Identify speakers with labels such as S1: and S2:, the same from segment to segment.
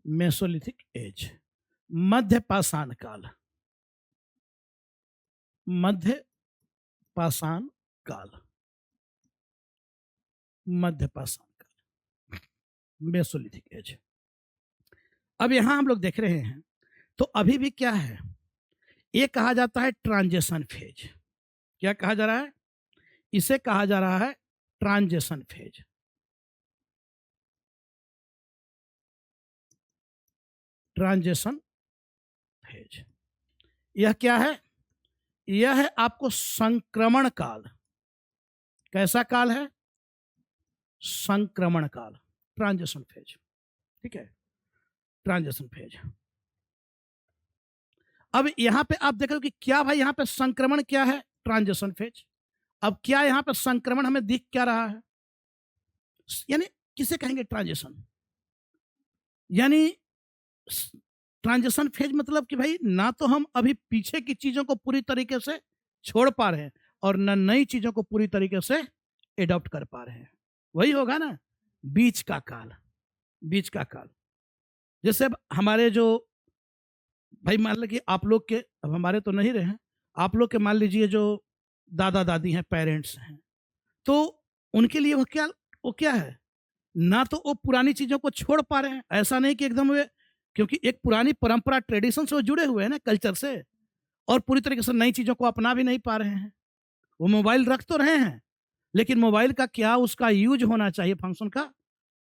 S1: Mesolithic age, मध्य पाषाण काल, मध्य पाषाण काल, मध्य पाषाण काल, मेसोलिथिक एज। अब यहां हम लोग देख रहे हैं तो अभी भी क्या है, ये कहा जाता है ट्रांजिशन फेज। क्या कहा जा रहा है? इसे कहा जा रहा है ट्रांजिशन फेज। ट्रांजिशन फेज यह क्या है? यह है आपको संक्रमण काल। कैसा काल है? संक्रमण काल, ट्रांजिशन फेज। ठीक है, ट्रांजिशन फेज। अब यहां पे आप देखो कि क्या भाई, यहां पे संक्रमण क्या है? Transition phase. अब क्या यहां पे संक्रमण हमें दिख क्या रहा है? यानी किसे कहेंगे ट्रांजिशन? यानी ट्रांजिशन फेज मतलब कि भाई ना तो हम अभी पीछे की चीजों को पूरी तरीके से छोड़ पा रहे हैं और न नई चीजों को पूरी तरीके से एडॉप्ट कर पा रहे हैं। वही होगा ना बीच का काल। बीच का काल जैसे अब हमारे जो भाई मान लीजिए आप लोग के, अब हमारे तो नहीं रहे हैं, आप लोग के मान लीजिए जो दादा दादी हैं, पेरेंट्स हैं, तो उनके लिए वो क्या है, ना तो वो पुरानी चीजों को छोड़ पा रहे हैं, ऐसा नहीं कि एकदम वे, क्योंकि एक पुरानी परंपरा ट्रेडिशन से वो जुड़े हुए हैं ना, कल्चर से, और पूरी तरीके से नई चीजों को अपना भी नहीं पा रहे हैं। वो मोबाइल रख तो रहे हैं, लेकिन मोबाइल का क्या उसका यूज होना चाहिए फंक्शन का,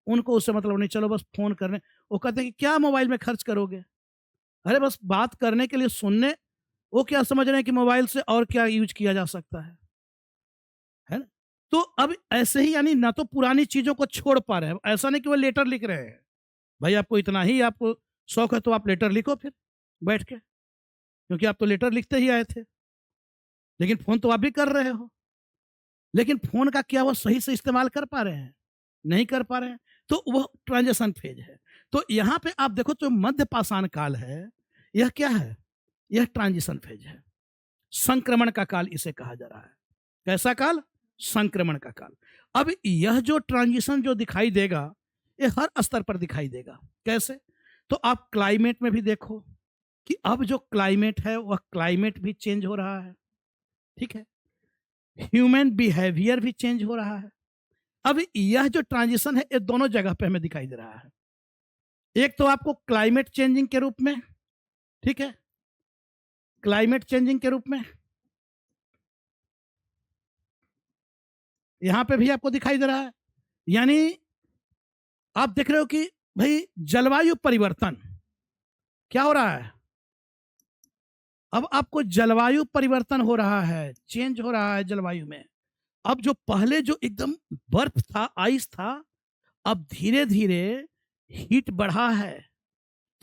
S1: उनको उससे मतलब नहीं। चलो बस फोन करने, वो कहते हैं कि क्या मोबाइल में खर्च करोगे, अरे बस बात करने के लिए, सुनने। वो क्या समझ रहे हैं कि मोबाइल से और क्या यूज किया जा सकता है ना? तो अब ऐसे ही, यानी ना तो पुरानी चीजों को छोड़ पा रहे हैं, ऐसा नहीं कि वो लेटर लिख रहे हैं, भाई आपको इतना ही आपको शौक है तो आप लेटर लिखो फिर बैठ के, क्योंकि आप तो लेटर लिखते ही आए थे, लेकिन फोन तो आप भी कर रहे हो, लेकिन फोन का क्या वो सही से इस्तेमाल कर पा रहे हैं? नहीं कर पा रहे हैं, तो वो ट्रांजिशन फेज है। तो यहां पे आप देखो तो मध्य पाषाण काल है, यह क्या है? यह ट्रांजिशन फेज है, संक्रमण का काल इसे कहा जा रहा है। कैसा काल? संक्रमण का काल। अब यह जो ट्रांजिशन जो दिखाई देगा, ये हर स्तर पर दिखाई देगा। कैसे? तो आप क्लाइमेट में भी देखो कि अब जो क्लाइमेट है वह क्लाइमेट भी चेंज हो रहा है। ठीक है, ह्यूमन बिहेवियर भी चेंज हो रहा है। अब यह जो ट्रांजिशन है ये दोनों जगह पे हमें दिखाई दे रहा है। एक तो आपको क्लाइमेट चेंजिंग के रूप में, ठीक है, क्लाइमेट चेंजिंग के रूप में यहां पे भी आपको दिखाई दे रहा है। यानी आप देख रहे हो कि भाई जलवायु परिवर्तन क्या हो रहा है? अब आपको जलवायु परिवर्तन हो रहा है, चेंज हो रहा है जलवायु में। अब जो पहले जो एकदम बर्फ था, आइस था, अब धीरे धीरे हीट बढ़ा है।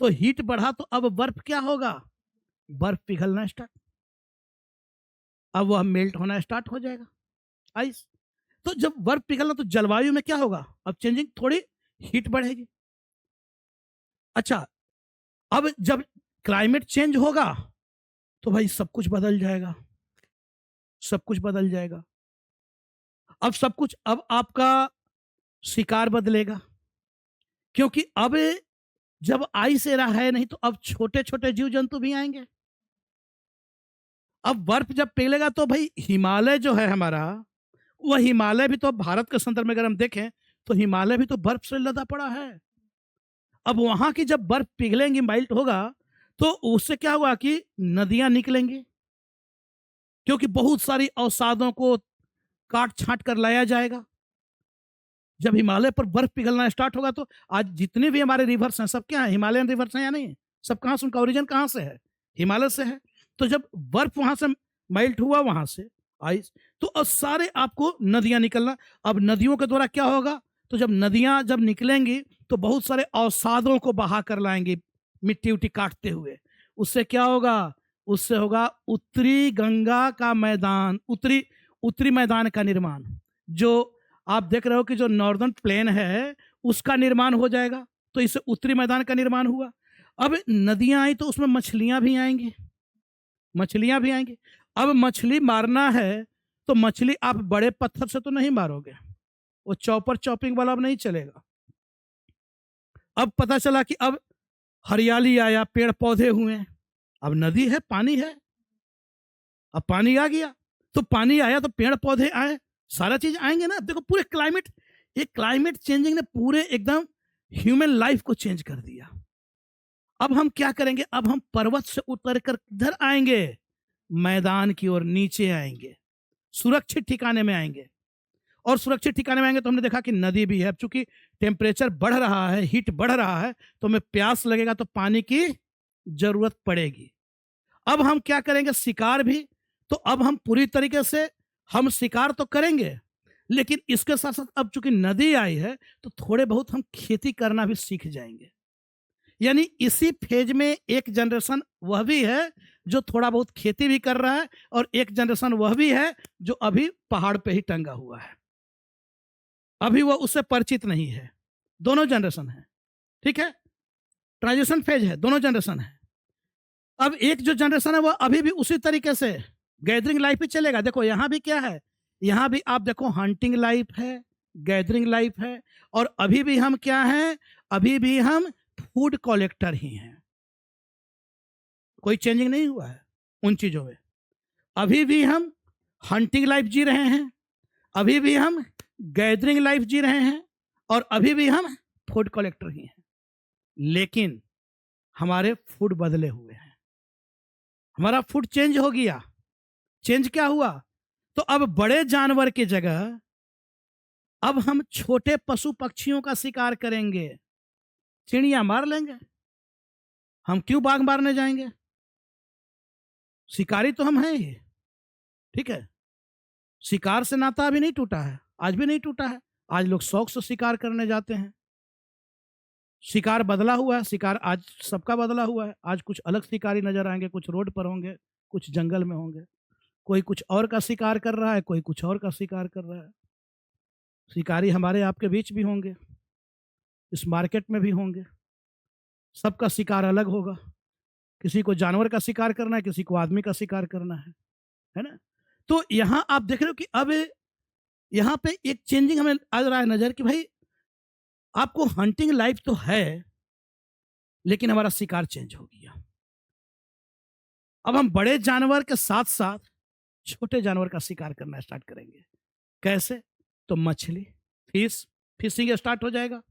S1: तो हीट बढ़ा तो अब बर्फ क्या होगा? बर्फ पिघलना स्टार्ट, अब वह मेल्ट होना स्टार्ट हो जाएगा, आइस। तो जब बर्फ पिघलना तो जलवायु में क्या होगा? अब चेंजिंग, थोड़ी हीट बढ़ेगी। अच्छा, अब जब क्लाइमेट चेंज होगा तो भाई सब कुछ बदल जाएगा, सब कुछ बदल जाएगा। अब सब कुछ, अब आपका शिकार बदलेगा, क्योंकि अब जब आइस एरा है नहीं तो अब छोटे छोटे जीव जंतु भी आएंगे। अब बर्फ जब पिघलेगा तो भाई हिमालय जो है हमारा, वह हिमालय भी तो भारत के संदर्भ में अगर हम देखें तो हिमालय भी तो बर्फ से लदा पड़ा है। अब वहां की जब बर्फ पिघलेंगी, मेल्ट होगा, तो उससे क्या होगा कि नदियां निकलेंगी, क्योंकि बहुत सारी अवसादों को काट छांट कर लाया जाएगा। जब हिमालय पर बर्फ पिघलना स्टार्ट होगा तो आज जितने भी हमारे रिवर्स हैं सब क्या है? हिमालयन रिवर्स हैं या नहीं? सब कहां से, उनका ओरिजिन कहां से है? हिमालय से है। तो जब बर्फ वहां से मेल्ट हुआ, वहां से आइस, तो अब सारे आपको नदियां निकलना। अब नदियों के द्वारा क्या होगा? तो जब नदियां जब निकलेंगी तो बहुत सारे अवसादों को बहा कर लाएंगी, मिट्टी उट्टी काटते हुए। उससे क्या होगा? उससे होगा उत्तरी गंगा का मैदान, उत्तरी उत्तरी मैदान का निर्माण। जो आप देख रहे हो कि जो नॉर्दर्न प्लेन है उसका निर्माण हो जाएगा, तो इससे उत्तरी मैदान का निर्माण हुआ। अब नदियां आई तो उसमें मछलियां भी आएंगी, मछलियां भी आएंगी। अब मछली मारना है तो मछली आप बड़े पत्थर से तो नहीं मारोगे, वो चॉपर चॉपिंग वाला अब नहीं चलेगा। अब पता चला कि अब हरियाली आया, पेड़ पौधे हुए, अब नदी है, पानी है, अब पानी आ गया, तो पानी आया तो पेड़ पौधे आए, सारा चीज आएंगे ना। देखो पूरे क्लाइमेट, ये क्लाइमेट चेंजिंग ने पूरे एकदम ह्यूमन लाइफ को चेंज कर दिया। अब हम क्या करेंगे, अब हम पर्वत से उतर कर इधर आएंगे, मैदान की ओर नीचे आएंगे, सुरक्षित ठिकाने में आएंगे। और सुरक्षित ठिकाने में आएंगे तो हमने देखा कि नदी भी है। अब चूंकि टेम्परेचर बढ़ रहा है, हीट बढ़ रहा है, तो हमें प्यास लगेगा, तो पानी की जरूरत पड़ेगी। अब हम क्या करेंगे, शिकार भी। तो अब हम पूरी तरीके से हम शिकार तो करेंगे, लेकिन इसके साथ साथ अब चूंकि नदी आई है तो थोड़े बहुत हम खेती करना भी सीख जाएंगे। यानी इसी फेज में एक जनरेशन वह भी है जो थोड़ा बहुत खेती भी कर रहा है, और एक जनरेशन वह भी है जो अभी पहाड़ पे ही टंगा हुआ है, अभी वह उससे परिचित नहीं है। दोनों जनरेशन है, ठीक है, ट्रांजिशन फेज है, दोनों जनरेशन है। अब एक जो जनरेशन है वह अभी भी उसी तरीके से गैदरिंग लाइफ ही चलेगा। देखो यहां भी क्या है, यहां भी आप देखो हंटिंग लाइफ है, गैदरिंग लाइफ है, और अभी भी हम क्या हैं, अभी भी हम फूड कलेक्टर ही हैं। कोई चेंजिंग नहीं हुआ है उन चीजों में। अभी भी हम हंटिंग लाइफ जी रहे हैं, अभी भी हम गैदरिंग लाइफ जी रहे हैं, और अभी भी हम फूड कलेक्टर ही हैं। लेकिन हमारे फूड बदले हुए हैं, हमारा फूड चेंज हो गया। चेंज क्या हुआ, तो अब बड़े जानवर की जगह अब हम छोटे पशु पक्षियों का शिकार करेंगे। चिड़िया मार लेंगे, हम क्यों बाघ मारने जाएंगे, शिकारी तो हम हैं ही, ठीक है। शिकार से नाता अभी नहीं टूटा है, आज भी नहीं टूटा है। आज लोग शौक से शिकार करने जाते हैं। शिकार बदला हुआ है, शिकार आज सबका बदला हुआ है। आज कुछ अलग शिकारी नजर आएंगे, कुछ रोड पर होंगे, कुछ जंगल में होंगे, कोई कुछ और का शिकार कर रहा है, कोई कुछ और का शिकार कर रहा है। शिकारी हमारे आपके बीच भी होंगे, इस मार्केट में भी होंगे, सबका शिकार अलग होगा। किसी को जानवर का शिकार करना है, किसी को आदमी का शिकार करना है ना। तो यहां आप देख रहे हो कि अब यहां पे एक चेंजिंग हमें आ रहा है नजर कि भाई आपको हंटिंग लाइफ तो है, लेकिन हमारा शिकार चेंज हो गया। अब हम बड़े जानवर के साथ साथ छोटे जानवर का शिकार करना स्टार्ट करेंगे। कैसे, तो मछली, फिशिंग स्टार्ट हो जाएगा।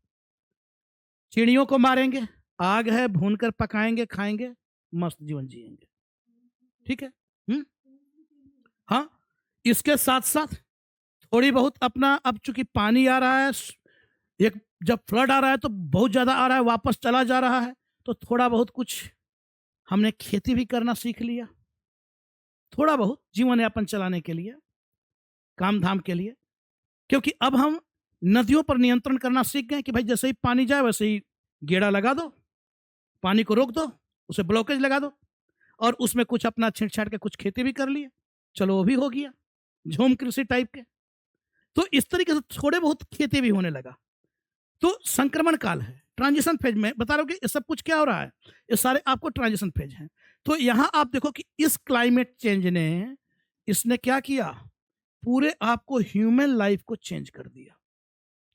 S1: चिड़ियों को मारेंगे, आग है, भूनकर पकाएंगे, खाएंगे, मस्त जीवन जिएंगे, ठीक है। हाँ, इसके साथ साथ थोड़ी बहुत अपना, अब चूंकि पानी आ रहा है, एक जब फ्लड आ रहा है तो बहुत ज्यादा आ रहा है, वापस चला जा रहा है, तो थोड़ा बहुत कुछ हमने खेती भी करना सीख लिया, थोड़ा बहुत जीवन यापन चलाने के लिए, काम धाम के लिए। क्योंकि अब हम नदियों पर नियंत्रण करना सीख गए कि भाई जैसे ही पानी जाए वैसे ही गेड़ा लगा दो, पानी को रोक दो, उसे ब्लॉकेज लगा दो, और उसमें कुछ अपना छींट के कुछ खेती भी कर लिए, चलो वो भी हो गया, झूम कृषि टाइप के। तो इस तरीके से थोड़े बहुत खेती भी होने लगा। तो संक्रमण काल है, ट्रांजिशन फेज में बता रहा हूं कि ये सब कुछ क्या हो रहा है, ये सारे आपको ट्रांजिशन फेज हैं। तो यहां आप देखो कि इस क्लाइमेट चेंज ने, इसने क्या किया, पूरे आपको ह्यूमन लाइफ को चेंज कर दिया,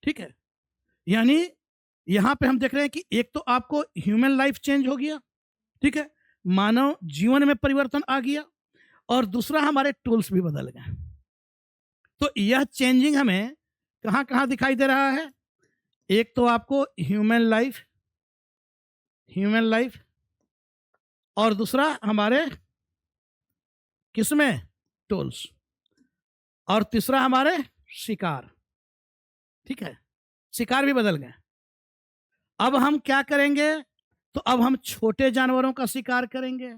S1: ठीक है। यानी यहां पे हम देख रहे हैं कि एक तो आपको ह्यूमन लाइफ चेंज हो गया, ठीक है, मानव जीवन में परिवर्तन आ गया, और दूसरा हमारे टूल्स भी बदल गए। तो यह चेंजिंग हमें कहां कहां दिखाई दे रहा है, एक तो आपको ह्यूमन लाइफ, और दूसरा हमारे किसमें, टूल्स, और तीसरा हमारे शिकार, ठीक है, शिकार भी बदल गए। अब हम क्या करेंगे, तो अब हम छोटे जानवरों का शिकार करेंगे।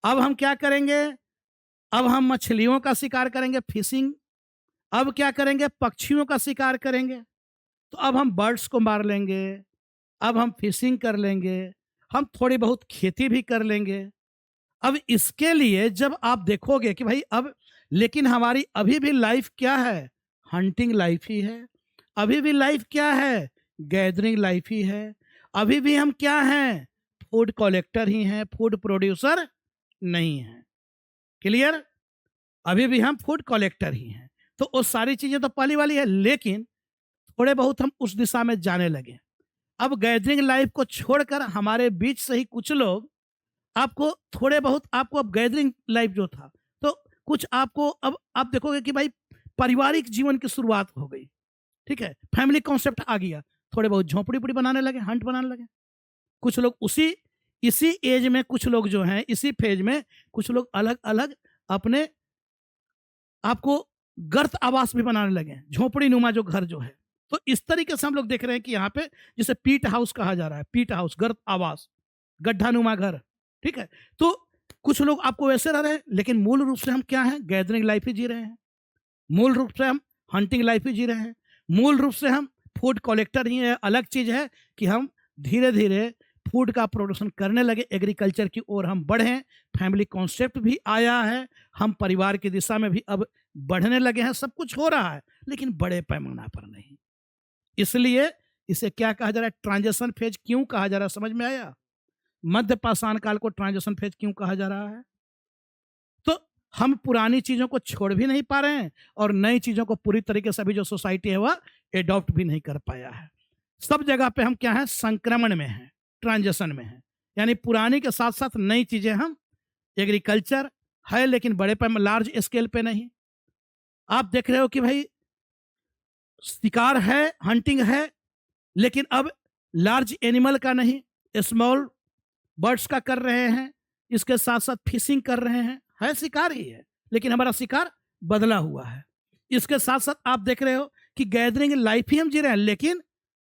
S1: अब हम क्या करेंगे, अब हम मछलियों का शिकार करेंगे, फिशिंग। अब क्या करेंगे, पक्षियों का शिकार करेंगे। तो अब हम बर्ड्स को मार लेंगे, अब हम फिशिंग कर लेंगे, हम थोड़ी बहुत खेती भी कर लेंगे। अब इसके लिए जब आप देखोगे कि भाई अब, लेकिन हमारी अभी भी लाइफ क्या है, हंटिंग लाइफ ही है। अभी भी लाइफ क्या है, गैदरिंग लाइफ ही है। अभी भी हम क्या हैं, फूड कलेक्टर ही हैं, फूड प्रोड्यूसर नहीं है। क्लियर, अभी भी हम फूड कलेक्टर ही हैं। तो वो सारी चीजें तो पहली वाली है, लेकिन थोड़े बहुत हम उस दिशा में जाने लगे। अब गैदरिंग लाइफ को छोड़कर हमारे बीच से ही कुछ लोग आपको थोड़े बहुत आपको अब गैदरिंग लाइफ जो था तो कुछ आपको अब आप देखोगे कि भाई पारिवारिक जीवन की शुरुआत हो गई, ठीक है, फैमिली कॉन्सेप्ट आ गया, थोड़े बहुत झोपड़ी उपड़ी बनाने लगे, हंट बनाने लगे। कुछ लोग उसी इसी एज में, कुछ लोग जो हैं इसी फेज में, कुछ लोग अलग अलग अपने आपको गर्त आवास भी बनाने लगे, झोपड़ी नुमा जो घर जो है। तो इस तरीके से हम लोग देख रहे हैं कि यहाँ पे जिसे पीट हाउस कहा जा रहा है, पीट हाउस, गर्त आवास, गड्ढा नुमा घर, ठीक है। तो कुछ लोग आपको वैसे रह रहे हैं, लेकिन मूल रूप से हम क्या हैं, गैदरिंग लाइफ ही जी रहे हैं, मूल रूप से हम हंटिंग लाइफ ही जी रहे हैं, मूल रूप से हम फूड कलेक्टर ही है। अलग चीज है कि हम धीरे धीरे फूड का प्रोडक्शन करने लगे, एग्रीकल्चर की ओर हम बढ़े, फैमिली कॉन्सेप्ट भी आया है, हम परिवार की दिशा में भी अब बढ़ने लगे हैं, सब कुछ हो रहा है, लेकिन बड़े पैमाना पर नहीं। इसलिए इसे क्या कहा जा रहा है, ट्रांजिशन फेज क्यों कहा जा रहा है, समझ में आया? मध्य पाषाण काल को ट्रांजिशन फेज क्यों कहा जा रहा है? तो हम पुरानी चीजों को छोड़ भी नहीं पा रहे हैं और नई चीजों को पूरी तरीके से अभी जो सोसाइटी है वह एडॉप्ट भी नहीं कर पाया है। सब जगह पे हम क्या है, संक्रमण में है, ट्रांजिशन में है, यानी पुरानी के साथ साथ नई चीजें हम, एग्रीकल्चर है लेकिन बड़े पर लार्ज स्केल पे नहीं। आप देख रहे हो कि भाई शिकार है, हंटिंग है, लेकिन अब लार्ज एनिमल का नहीं, स्मॉल बर्ड्स का कर रहे हैं, इसके साथ साथ फिशिंग कर रहे हैं, है शिकार ही है, लेकिन हमारा शिकार बदला हुआ है। इसके साथ साथ आप देख रहे हो कि गैदरिंग लाइफ ही हम जी रहे हैं, लेकिन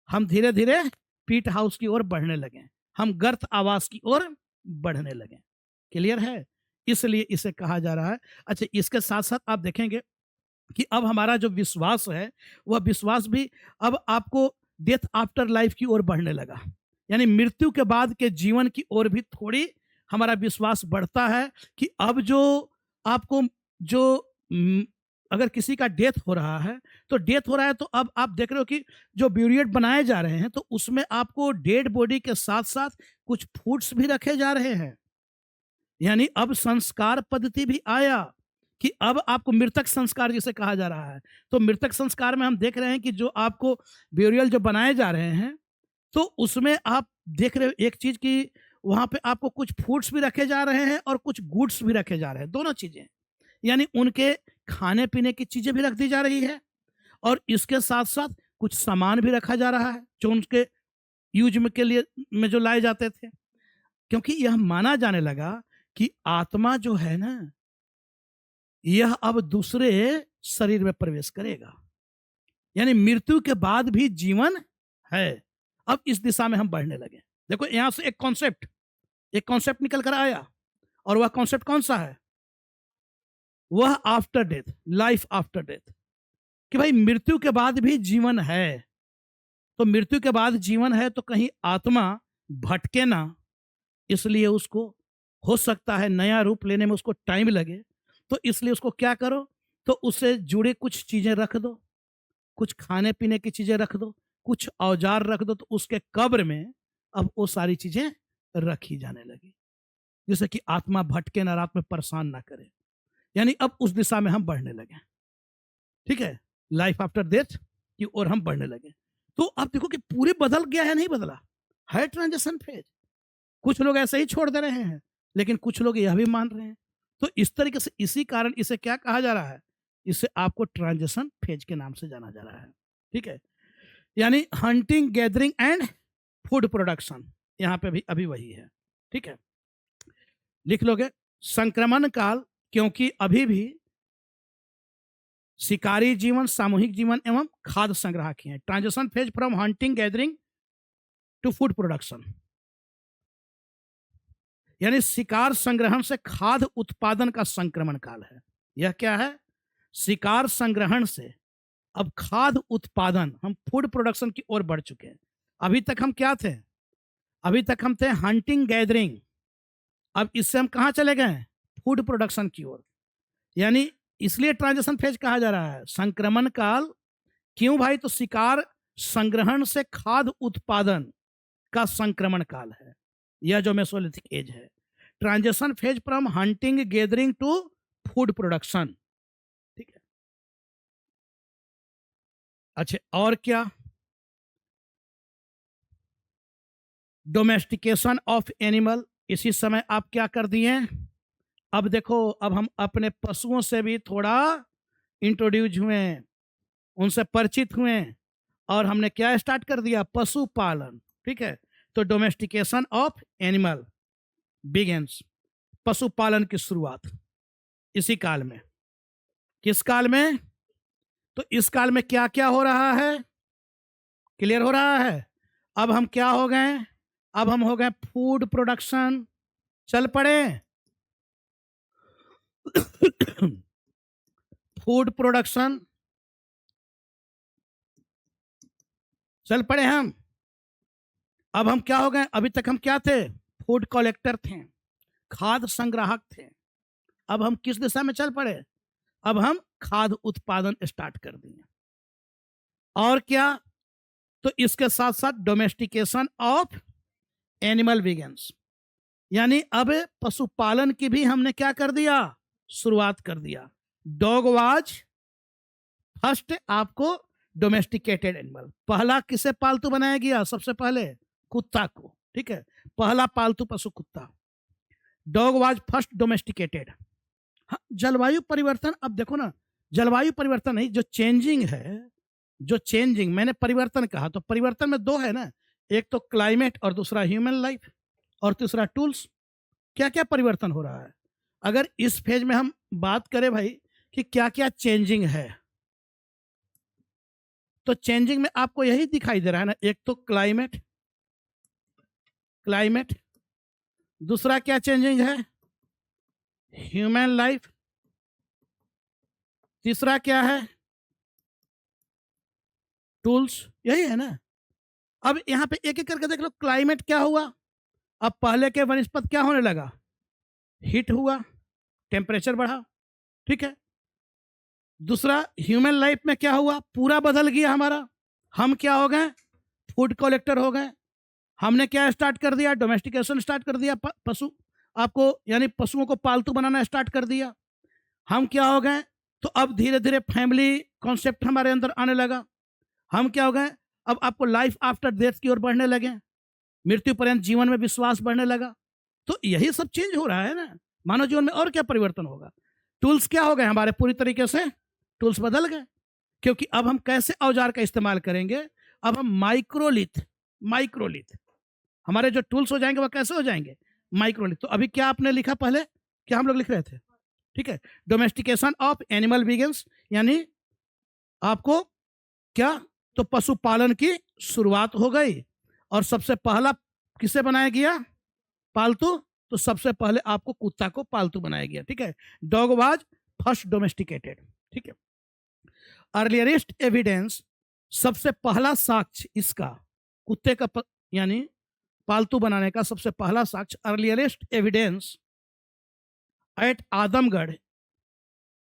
S1: हम धीरे धीरे पीट हाउस की ओर बढ़ने लगे, हम गर्त आवास की ओर बढ़ने लगे। क्लियर है? इसलिए इसे कहा जा रहा है। अच्छा, इसके साथ साथ आप देखेंगे कि अब हमारा जो विश्वास है वह विश्वास भी अब आपको डेथ आफ्टर लाइफ की ओर बढ़ने लगा, यानी मृत्यु के बाद के जीवन की ओर भी थोड़ी हमारा विश्वास बढ़ता है कि अब जो आपको जो अगर किसी का डेथ हो रहा है तो डेथ हो रहा है तो अब आप देख रहे हो कि जो ब्यूरियड बनाए जा रहे हैं तो उसमें आपको डेड बॉडी के साथ साथ कुछ फूड्स भी रखे जा रहे हैं, यानी अब संस्कार पद्धति भी आया कि अब आपको मृतक संस्कार जिसे कहा जा रहा है। तो मृतक संस्कार में हम देख रहे हैं कि जो आपको ब्यूरियल जो बनाए जा रहे हैं तो उसमें आप देख रहे हो एक चीज कि वहां पे आपको कुछ फूड्स भी रखे जा रहे हैं और कुछ गुड्स भी रखे जा रहे हैं, दोनों चीजें, यानी उनके खाने पीने की चीजें भी रख दी जा रही है और इसके साथ साथ कुछ सामान भी रखा जा रहा है जो उनके यूज में के लिए में जो लाए जाते थे, क्योंकि यह माना जाने लगा कि आत्मा जो है ना यह अब दूसरे शरीर में प्रवेश करेगा, यानी मृत्यु के बाद भी जीवन है। अब इस दिशा में हम बढ़ने लगे। देखो यहां से एक कॉन्सेप्ट निकल कर आया और वह कॉन्सेप्ट कौन सा है, वह after death, life after death, कि भाई मृत्यु के बाद भी जीवन है। तो मृत्यु के बाद जीवन है तो कहीं आत्मा भटके ना, इसलिए उसको हो सकता है नया रूप लेने में उसको टाइम लगे, तो इसलिए उसको क्या करो, तो उससे जुड़े कुछ चीजें रख दो, कुछ खाने पीने की चीजें रख दो, कुछ औजार रख दो, तो उसके कब्र में अब वो सारी चीजें रखी जाने लगी, जैसे कि आत्मा भटके ना, रात में परेशान ना करे, यानी अब उस दिशा में हम बढ़ने लगे। ठीक है, लाइफ आफ्टर डेथ की ओर हम बढ़ने लगे। तो आप देखो कि पूरे बदल गया है, नहीं बदला है ट्रांजिशन फेज। कुछ लोग ऐसे ही छोड़ दे रहे हैं लेकिन कुछ लोग यह भी मान रहे हैं। तो इस तरीके से इसी कारण इसे क्या कहा जा रहा है, इसे आपको ट्रांजिशन फेज के नाम से जाना जा रहा है। ठीक है, यानी hunting, gathering and food production, यहां पे भी अभी वही है। ठीक है, लिख लोगे संक्रमण काल, क्योंकि अभी भी शिकारी जीवन, सामूहिक जीवन एवं खाद्य संग्रह की है। Transition phase from hunting gathering to food production, यानी शिकार संग्रहण से खाद्य उत्पादन का संक्रमण काल है। यह क्या है, शिकार संग्रहण से अब खाद्य उत्पादन, हम फूड प्रोडक्शन की ओर बढ़ चुके हैं। अभी तक हम क्या थे, अभी तक हम थे हंटिंग गैदरिंग, अब इससे हम कहां चले गए, फूड प्रोडक्शन की ओर। यानी इसलिए ट्रांजिशन फेज कहा जा रहा है संक्रमण काल। क्यों भाई, तो शिकार संग्रहण से खाद्य उत्पादन का संक्रमण काल है, यह जो मेसोलिथिक एज है। Transition phase from hunting gathering to food production. ठीक है, अच्छा और क्या, डोमेस्टिकेशन ऑफ एनिमल, इसी समय आप क्या कर दिए, अब देखो, अब हम अपने पशुओं से भी थोड़ा इंट्रोड्यूस हुए, उनसे परिचित हुए, और हमने क्या स्टार्ट कर दिया, पशुपालन। ठीक है, तो डोमेस्टिकेशन ऑफ एनिमल बिगिंस, पशुपालन की शुरुआत इसी काल में। किस काल में, तो इस काल में क्या क्या हो रहा है, क्लियर हो रहा है। अब हम क्या हो गए, अब हम हो गए फूड प्रोडक्शन, चल पड़े फूड प्रोडक्शन, चल पड़े हम। अब हम क्या हो गए, अभी तक हम क्या थे, फूड कलेक्टर थे, खाद्य संग्राहक थे। अब हम किस दिशा में चल पड़े, अब हम खाद्य उत्पादन स्टार्ट कर दिए। और क्या, तो इसके साथ साथ डोमेस्टिकेशन ऑफ एनिमल बिगिंस, यानी अब पशुपालन की भी हमने क्या कर दिया, शुरुआत कर दिया। डॉग वाज फर्स्ट आपको डोमेस्टिकेटेड एनिमल, पहला किसे पालतू बनाया गया, सबसे पहले कुत्ता को। ठीक है, पहला पालतू पशु कुत्ता, डॉग वाज फर्स्ट डोमेस्टिकेटेड। हाँ, जलवायु परिवर्तन, अब देखो ना, जलवायु परिवर्तन नहीं, जो चेंजिंग है, जो चेंजिंग, मैंने परिवर्तन कहा, तो परिवर्तन में दो है ना, एक तो क्लाइमेट और दूसरा ह्यूमन लाइफ, और तीसरा टूल्स। क्या क्या परिवर्तन हो रहा है, अगर इस फेज में हम बात करें भाई कि क्या क्या चेंजिंग है, तो चेंजिंग में आपको यही दिखाई दे रहा है ना, एक तो क्लाइमेट, क्लाइमेट, दूसरा क्या चेंजिंग है, ह्यूमन लाइफ, तीसरा क्या है, टूल्स, यही है ना। अब यहां पे एक एक करके देख लो, क्लाइमेट क्या हुआ, अब पहले के वनस्पत क्या होने लगा, हीट हुआ, टेम्परेचर बढ़ा। ठीक है, दूसरा ह्यूमन लाइफ में क्या हुआ, पूरा बदल गया हमारा, हम क्या हो गए, फूड कलेक्टर हो गए। हमने क्या स्टार्ट कर दिया, डोमेस्टिकेशन स्टार्ट कर दिया, पशु आपको यानी पशुओं को पालतू बनाना स्टार्ट कर दिया। हम क्या हो गए, तो अब धीरे धीरे फैमिली कॉन्सेप्ट हमारे अंदर आने लगा। हम क्या हो गए, अब आपको लाइफ आफ्टर डेथ की ओर बढ़ने लगे, मृत्यु पर्यंत जीवन में विश्वास बढ़ने लगा। तो यही सब चेंज हो रहा है ना मानव जीवन में, और क्या परिवर्तन होगा। टूल्स क्या हो गए हमारे, पूरी तरीके से टूल्स बदल गए, क्योंकि अब हम कैसे औजार का इस्तेमाल करेंगे, अब हम माइक्रोलिथ, माइक्रोलिथ हमारे जो टूल्स हो जाएंगे वह कैसे हो जाएंगे, माइक्रोलिथ। तो अभी क्या आपने लिखा पहले, क्या हम लोग लिख रहे थे, ठीक है, डोमेस्टिकेशन ऑफ एनिमल बिगिंस, यानी आपको क्या, तो पशुपालन की शुरुआत हो गई, और सबसे पहला किसे बनाया गया, पालतू, तो सबसे पहले आपको कुत्ता को पालतू बनाया गया। ठीक है, डॉग वाज फर्स्ट डोमेस्टिकेटेड। ठीक है, अर्लियरेस्ट एविडेंस, सबसे पहला साक्ष्य इसका, कुत्ते का यानी पालतू बनाने का सबसे पहला साक्ष्य, अर्लियरेस्ट एविडेंस एट आदमगढ़,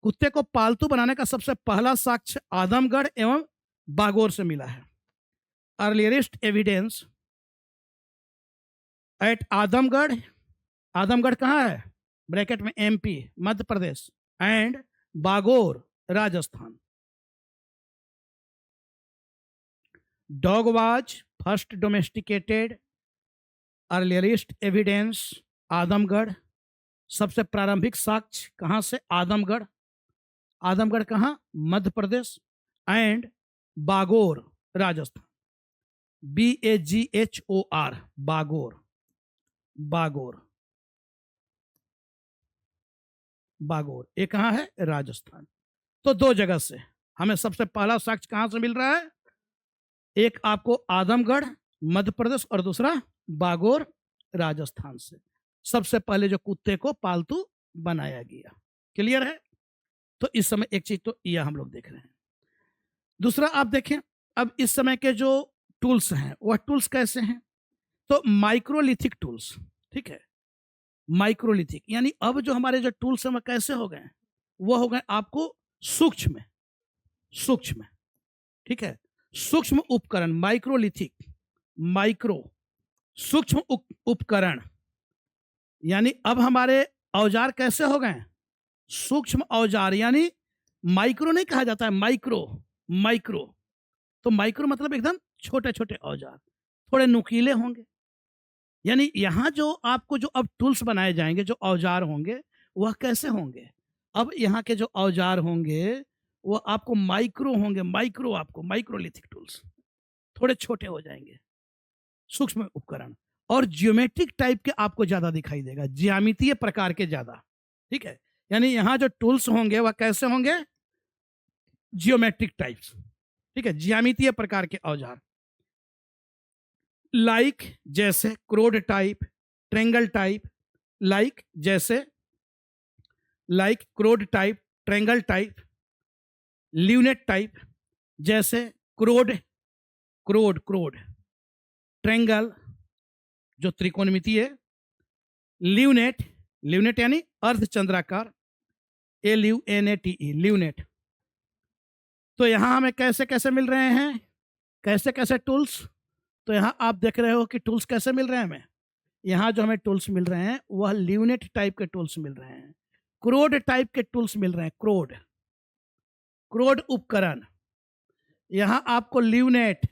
S1: कुत्ते को पालतू बनाने का सबसे पहला साक्ष्य आदमगढ़ एवं बागोर से मिला है। Earliest evidence at Adamgarh, Adamgarh कहाँ है, ब्रैकेट में MP Madhya Pradesh, and Bagor Rajasthan. Dog was first domesticated, earliest evidence Adamgarh, सबसे प्रारंभिक साक्ष्य कहां से, आदमगढ़, आदमगढ़ कहां, मध्य प्रदेश, एंड बागोर राजस्थान, BAGHOR, बागोर, बागोर, बागोर, ये कहां है, राजस्थान। तो दो जगह से हमें सबसे पहला साक्ष्य कहां से मिल रहा है, एक आपको आदमगढ़ मध्य प्रदेश और दूसरा बागोर राजस्थान से, सबसे पहले जो कुत्ते को पालतू बनाया गया। क्लियर है, तो इस समय एक चीज तो यह हम लोग देख रहे हैं। दूसरा आप देखें, अब इस समय के जो टूल्स हैं वह टूल्स कैसे हैं, तो माइक्रोलिथिक टूल्स। ठीक है, माइक्रोलिथिक यानी अब जो हमारे जो टूल्स हैं वह कैसे हो गए, वो हो गए आपको सूक्ष्म, सूक्ष्म। ठीक है, सूक्ष्म उपकरण, माइक्रोलिथिक, माइक्रो सूक्ष्म उपकरण, यानी अब हमारे औजार कैसे हो गए, सूक्ष्म औजार, यानी माइक्रो नहीं कहा जाता है, माइक्रो, माइक्रो, तो माइक्रो मतलब एकदम छोटे छोटे औजार, थोड़े नुकीले होंगे, यानी यहाँ जो आपको जो अब टूल्स बनाए जाएंगे, जो औजार होंगे, वह कैसे होंगे? अब यहाँ के जो औजार होंगे वो आपको माइक्रो होंगे, माइक्रो, आपको माइक्रोलिथिक टूल्स, थोड़े छोटे हो जाएंगे, सूक्ष्म उपकरण, और जियोमेट्रिक टाइप के आपको ज्यादा दिखाई देगा, ज्यामितीय प्रकार के ज्यादा। ठीक है, यानी यहाँ जो टूल्स होंगे वह कैसे होंगे? Geometric types. ठीक है, ज्यामितीय प्रकार के औजार, लाइक जैसे crude type, triangle type, like जैसे, like crude type, triangle type, lunate type, जैसे क्रोड, क्रोड, ट्रेंगल जो त्रिकोणमितीय, ल्यूनेट, ल्यूनेट यानी अर्धचंद्राकार, LUNATE, ल्यूनेट। तो यहां हमें कैसे कैसे मिल रहे हैं, कैसे कैसे टूल्स? तो यहां आप देख रहे हो कि टूल्स कैसे मिल रहे हैं हमें। यहां जो हमें टूल्स मिल रहे हैं वह ल्यूनेट टाइप के टूल्स मिल रहे हैं, क्रोड टाइप के टूल्स मिल रहे हैं, क्रोड, क्रोड उपकरण। यहां आपको ल्यूनेट,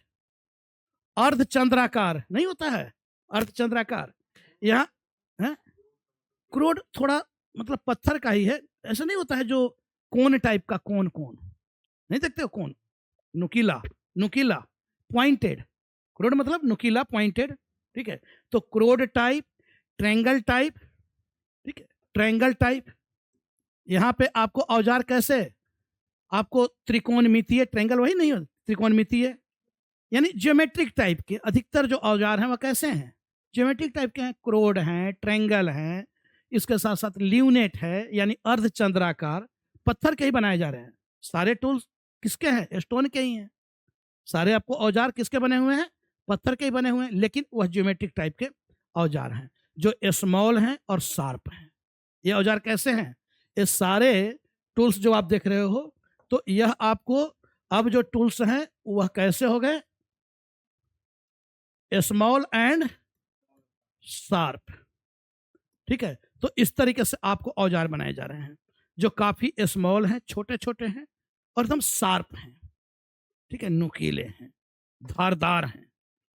S1: अर्धचंद्राकार नहीं होता है, अर्धचंद्राकार। यहाँ है क्रोड, थोड़ा मतलब पत्थर का ही है, ऐसा नहीं होता है जो कोन टाइप का, कोन, कोन नहीं देखते हो, कोन, नुकीला, नुकीला, पॉइंटेड, क्रोड मतलब नुकीला, पॉइंटेड। ठीक है, तो क्रोड टाइप, ट्रेंगल टाइप, ठीक है, ट्रेंगल टाइप। यहां पे आपको औजार कैसे, आपको त्रिकोणमितीय, ट्रेंगल वही नहीं हो, त्रिकोणमितीय यानी ज्योमेट्रिक टाइप के अधिकतर जो औजार हैं वह कैसे हैं? ज्योमेट्रिक टाइप के हैं, क्रोड हैं, ट्रेंगल हैं, इसके साथ साथ ल्यूनेट है यानी अर्धचंद्राकार, पत्थर के ही बनाए जा रहे हैं। सारे टूल्स किसके हैं? स्टोन के ही हैं। सारे आपको औजार किसके बने हुए हैं? पत्थर के ही बने हुए हैं, लेकिन वह ज्योमेट्रिक टाइप के औजार हैं जो स्मॉल हैं और शार्प हैं। ये औजार कैसे हैं? ये सारे टूल्स जो आप देख रहे हो, तो यह आपको अब जो टूल्स हैं वह कैसे हो गए? Small and sharp. ठीक है, तो इस तरीके से आपको औजार बनाए जा रहे हैं जो काफी स्मॉल हैं, छोटे छोटे हैं, और एकदम शार्प हैं। ठीक है, नुकीले हैं, धारदार हैं।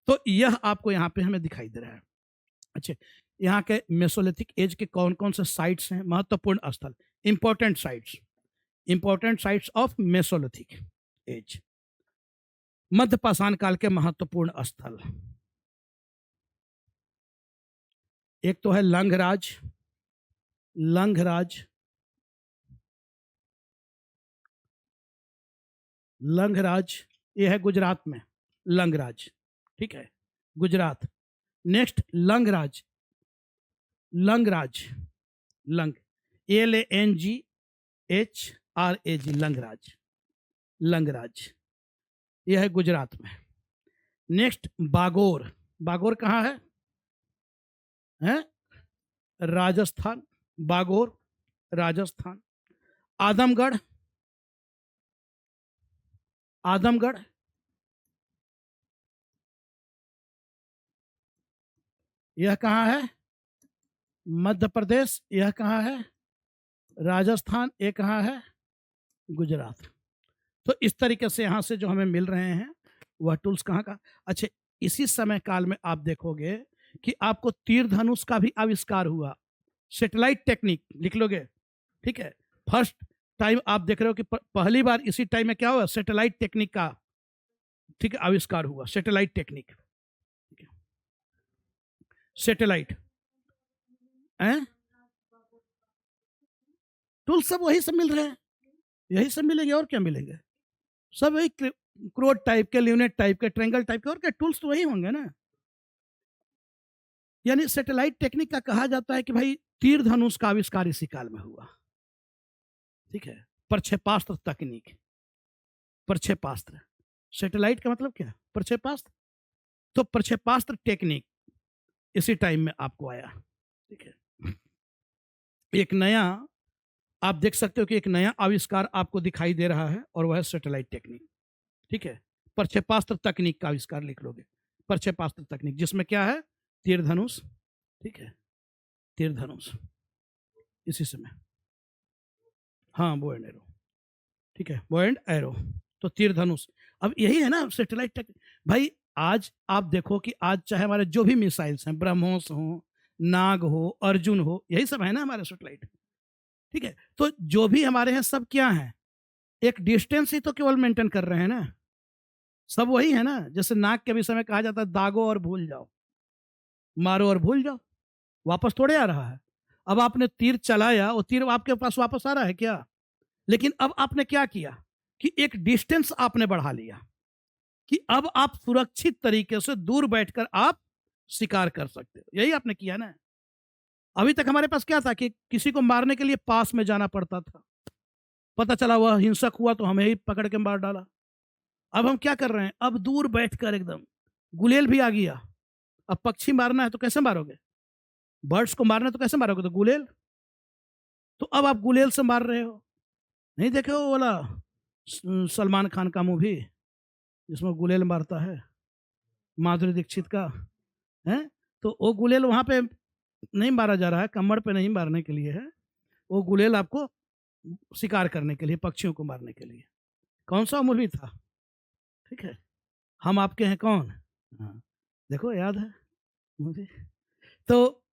S1: तो यह आपको यहाँ पे हमें दिखाई दे रहा है। अच्छा, यहाँ के मेसोलिथिक एज के कौन कौन से साइट्स हैं, महत्वपूर्ण स्थल, important sites, important sites of mesolithic age, मध्य पाषाण काल के महत्वपूर्ण स्थल। एक तो है लंघराज, लंघराज, लंघराज, ये है गुजरात में, लंघराज। ठीक है, गुजरात। नेक्स्ट लंघराज, लंघराज, लंग, LANGHRAG, लंघराज, लंघराज, यह है गुजरात में। नेक्स्ट बागोर, बागोर कहाँ है? राजस्थान, बागोर राजस्थान। आदमगढ़, आदमगढ़, यह कहाँ है? मध्य प्रदेश। यह कहाँ है? राजस्थान। ये कहाँ है? गुजरात। तो इस तरीके से यहाँ से जो हमें मिल रहे हैं वह टूल्स कहाँ का। अच्छा, इसी समय काल में आप देखोगे कि आपको तीर धनुष का भी आविष्कार हुआ, सैटेलाइट टेक्निक लिख लोगे। ठीक है, फर्स्ट टाइम आप देख रहे हो कि पहली बार इसी टाइम में क्या हुआ, सैटेलाइट टेक्निक का, ठीक है, आविष्कार हुआ, सैटेलाइट टेक्निक, सैटेलाइट टूल सब वही सब मिल रहे हैं, यही सब मिलेंगे और क्या मिलेंगे, सब वही क्रोड टाइप के, ल्यूनेट टाइप के, ट्रेंगल टाइप के, और क्या टूल्स तो वही होंगे ना। यानी सैटेलाइट टेक्निक का कहा जाता है कि भाई तीर धनुष का आविष्कार इसी काल में हुआ। ठीक है, प्रक्षेपास्त्र तकनीक, प्रक्षेपास्त्र, सैटेलाइट का मतलब क्या, प्रक्षेपास्त्र, तो प्रक्षेपास्त्र टेक्निक इसी टाइम में आपको आया। ठीक है, एक नया, आप देख सकते हो कि एक नया आविष्कार आपको दिखाई दे रहा है और वह है सैटेलाइट टेक्निक। ठीक है, प्रक्षेपास्त्र तकनीक का आविष्कार लिख लोगे, प्रक्षेपास्त्र तकनीक, जिसमें क्या है, तीर धनुष। ठीक है, तीर धनुष इसी समय, हाँ, बो एंड एरो। ठीक है, बो एंड एरो, तो तीर धनुष। अब यही है ना सैटेलाइट टेक्निक भाई। आज आप देखो कि आज चाहे हमारे जो भी मिसाइल्स हैं, ब्रह्मोस हो, नाग हो, अर्जुन हो, यही सब है ना हमारे सैटेलाइट। ठीक है, तो जो भी हमारे हैं सब क्या है, एक डिस्टेंस ही तो केवल मेंटेन कर रहे हैं ना, सब वही है ना। जैसे नाग के विषय में कहा जाता है दागो और भूल जाओ, मारो और भूल जाओ, वापस थोड़े आ रहा है। अब आपने तीर चलाया, वो तीर आपके पास वापस आ रहा है क्या? लेकिन अब आपने क्या किया कि एक डिस्टेंस आपने बढ़ा लिया, कि अब आप सुरक्षित तरीके से दूर बैठकर आप शिकार कर सकते हो, यही आपने किया ना। अभी तक हमारे पास क्या था कि किसी को मारने के लिए पास में जाना पड़ता था, पता चला वह हिंसक हुआ तो हमें ही पकड़ के मार डाला। अब हम क्या कर रहे हैं, अब दूर बैठकर एकदम, गुलेल भी आ गया। अब पक्षी मारना है तो कैसे मारोगे, बर्ड्स को मारना है तो कैसे मारोगे, तो गुलेल। तो अब आप गुलेल से मार रहे हो। नहीं देखे वो वाला सलमान खान का मूवी जिसमें गुलेल मारता है, माधुरी दीक्षित का है। तो वो गुलेल वहां पे नहीं मारा जा रहा है, कमर पे नहीं मारने के लिए है, वो गुलेल आपको शिकार करने के लिए, पक्षियों को मारने के लिए। कौन सा मूवी था? ठीक है, हम आपके हैं कौन। हाँ, देखो याद है मूवी। तो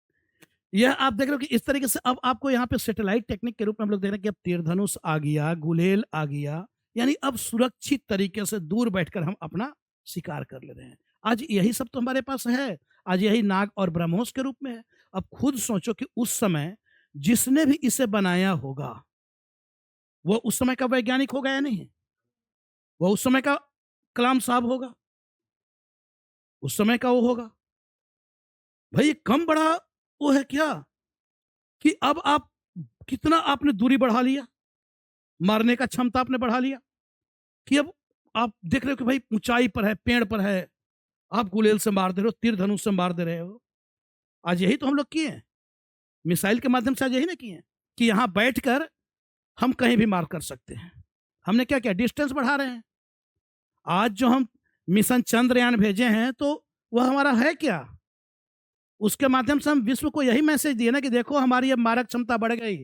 S1: यह आप देख रहे हो कि इस तरीके से अब आपको यहाँ पे सैटेलाइट टेक्निक के रूप में हम लोग देख रहे हैं कि अब तीर धनुष आ गया, गुलेल आ गया, यानी अब सुरक्षित तरीके से दूर बैठकर हम अपना शिकार कर ले रहे हैं। आज यही सब तो हमारे पास है, आज यही नाग और ब्रह्मोस के रूप में है। अब खुद सोचो कि उस समय जिसने भी इसे बनाया होगा वो उस समय का वैज्ञानिक होगा या नहीं, वो उस समय का कलाम साहब होगा, उस समय का वो होगा। भाई कम बड़ा वो है क्या कि अब आप कितना आपने दूरी बढ़ा लिया, मारने का क्षमता आपने बढ़ा लिया, कि अब आप देख रहे हो कि भाई ऊंचाई पर है, पेड़ पर है, आप गुलेल से मार दे रहे हो, तीर धनुष से मार दे रहे हो। आज यही तो हम लोग किए हैं, मिसाइल के माध्यम से आज यही ना किए हैं कि यहां बैठकर हम कहीं भी मार कर सकते हैं। हमने क्या किया, डिस्टेंस बढ़ा रहे हैं। आज जो हम मिशन चंद्रयान भेजे हैं तो वह हमारा है क्या, उसके माध्यम से हम विश्व को यही मैसेज दिए ना कि देखो हमारी अब मारक क्षमता बढ़ गई,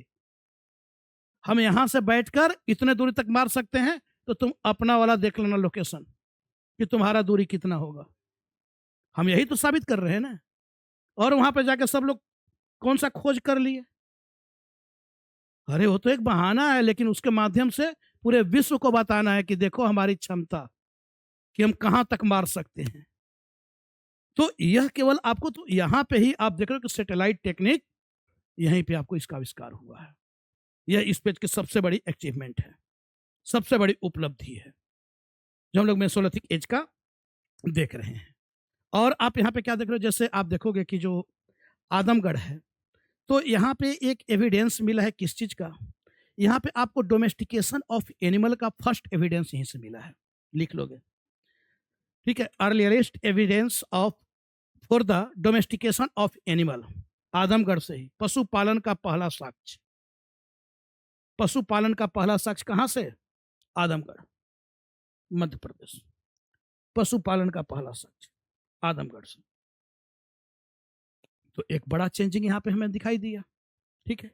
S1: हम यहां से बैठकर इतने दूरी तक मार सकते हैं, तो तुम अपना वाला देख लेना लोकेशन कि तुम्हारा दूरी कितना होगा। हम यही तो साबित कर रहे हैं ना। और वहां पे जाकर सब लोग कौन सा खोज कर लिए, अरे वो तो एक बहाना है, लेकिन उसके माध्यम से पूरे विश्व को बताना है कि देखो हमारी क्षमता, कि हम कहां तक मार सकते हैं। तो यह केवल आपको, तो यहां पे ही आप देख रहे हो कि सैटेलाइट टेक्निक, यहीं पे आपको इसका आविष्कार हुआ है। यह स्पेस की सबसे बड़ी अचीवमेंट है, सबसे बड़ी उपलब्धि है जो हम लोग मेसोलिथिक एज का देख रहे हैं। और आप यहाँ पे क्या देख रहे हो, जैसे आप देखोगे कि जो आदमगढ़ है, तो यहाँ पे एक एविडेंस मिला है किस चीज का, यहाँ पे आपको डोमेस्टिकेशन ऑफ एनिमल का फर्स्ट एविडेंस यहीं से मिला है, लिख लोगे। ठीक है, earliest evidence of for the domestication of animal, Adamgarh से ही पशुपालन का पहला साक्ष्य। पशुपालन का पहला साक्ष्य कहां से, आदमगढ़, मध्य प्रदेश। पशुपालन का पहला साक्ष्य आदमगढ़ से। तो एक बड़ा चेंजिंग यहाँ पे हमें दिखाई दिया। ठीक है,